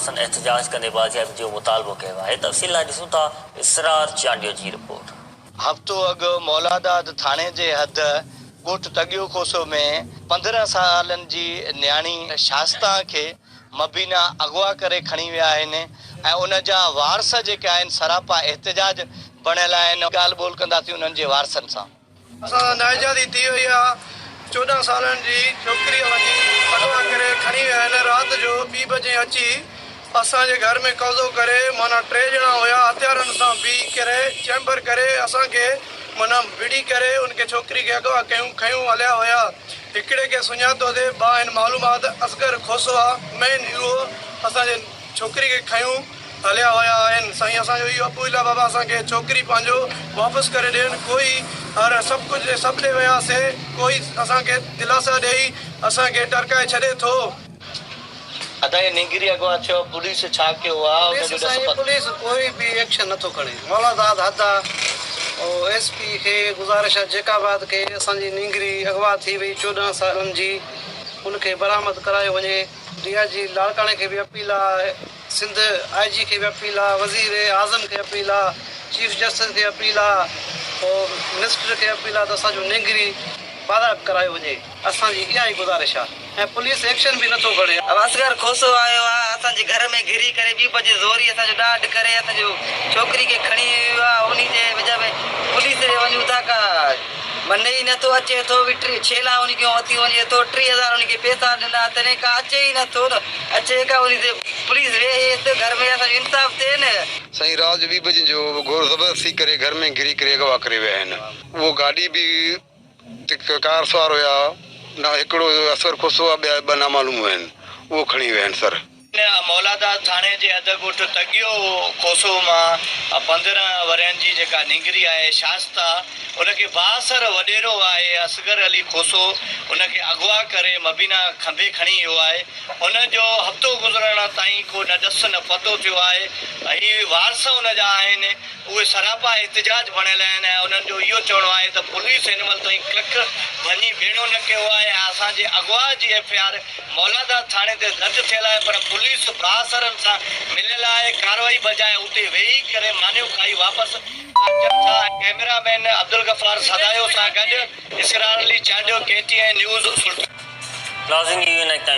वारसन एहतजाज कंदे बाज़ियाबी जो मुतालबो कयो आहे। तफ़सील लाइ ॾिसूं था इसरार चांडियो जी रिपोर्ट। हफ़्तो अॻु मौलादाद थाणे जे हद ॻोठ तगियो कोसो में 15 सालनि जी न्याणी शास्ता खे मबीना अगवा करे खणी विया आहिनि ऐं उन जा वारस जेके आहिनि सरापा एहतजाज बणियल आहिनि। ॻाल्हि ॿोल कंदासीं उन्हनि जे वारसनि सां। असां नाइजादी थी वई आहे। 14 सालनि जी छोकिरी वञी अगवा करे खणी विया आहिनि। राति जो 2 बजे अची असांजे घर में कब्ज़ो करे माना 3 ॼणा हुया हथियारनि सां बीह करे चैम्बर करे असांखे माना विड़ी करे उनखे छोकिरी खे अगवा कयूं खयूं हलिया हुया। हिकिड़े खे सुञातोसीं ॿ आहिनि मालूमात असगर खोसो आहे मेन इहो असांजे छोकिरी खे खयूं हलिया हुया आहिनि। साईं असांजो इहो अपील आहे बाबा असांखे छोकिरी पंहिंजो वापसि करे ॾियनि। कोई हर सभु कुझु सभु ॾे वियासीं कोई असांखे दिलासा ॾेई असांखे टरकाए छॾे थो। अदाए निंगरी अगवा थियो पुलिस छा कयो आहे? पुलिस कोई बि एक्शन नथो खणे। मौलादाद हद आहे एसपी खे गुज़ारिश आहे जेकाबाद खे असांजी निंगरी अगवा थी वई 14 सालनि जी उनखे बरामद करायो वञे। डीआईजी लाड़काणे खे बि अपील आहे, सिंध आईजी खे बि अपील आहे, वज़ीर आज़म खे अपील आहे, चीफ जस्टिस खे अपील आहे, पोइ मिनिस्टर खे अपील आहे त असांजो निंगरी बादाब करायो वञे। असांजी इहा ई गुज़ारिश आहे ऐं पुलिस एक्शन बि नथो खणे। असगर खोसो आयो आहे असांजे घर में घिरी करे 2 बजे ज़ोरी असांजो ॾाढ करे असांजो छोकिरी खे खणी वियो आहे। उन जे वजह में पुलिस ॾे वञूं था का मने ई नथो अचे थो। 6 लाख उनखे वठी वञे थो 3000 उनखे पैसा ॾिना तॾहिं का अचे ई नथो न अचे का उन ते पुलिस वेहे त घर में असांजो इंसाफ़ थिए न। साईं रात जो 2 बजे जो घोर ज़बरदस्ती करे घर में घिरी करे अगवा करे विया आहिनि। उहो गाॾी बि कार सवार हुया न हिकिड़ो असर खोसो आहे ॿिया 2 नामालूम आहिनि उहो खणी विया आहिनि सर। मौलादाद थाणे जे हद ॻोठ तगियो कोसो मां 15 वरनि जी जेका निंगरी आहे शास्ता उनखे बासर वॾेरो आहे असगर अली खोसो उनखे अगवा करे मबीना खंभे खणी वियो आहे। उनजो हफ़्तो गुज़रण ताईं को न ॾस न पतो थियो आहे। ऐं वारस उनजा आहिनि उहे सरापा एहतजाज बणियल आहिनि ऐं उन्हनि जो इहो चवणो आहे त पुलिस हिन महिल ताईं कख वञी भेणो न कयो आहे ऐं असांजे अगवा जी एफआईआर मौलादाद थाणे ते दर्ज थियल आहे पर पुलिस बासरनि सां मिलियल आहे। कार्रवाई बजाए उते वेही करे मानियो खाई वापसि। कैमरामैन अब्दुल गफ़ार सदायो सां गॾु इसरार अली चांडियो KTN न्यूज़।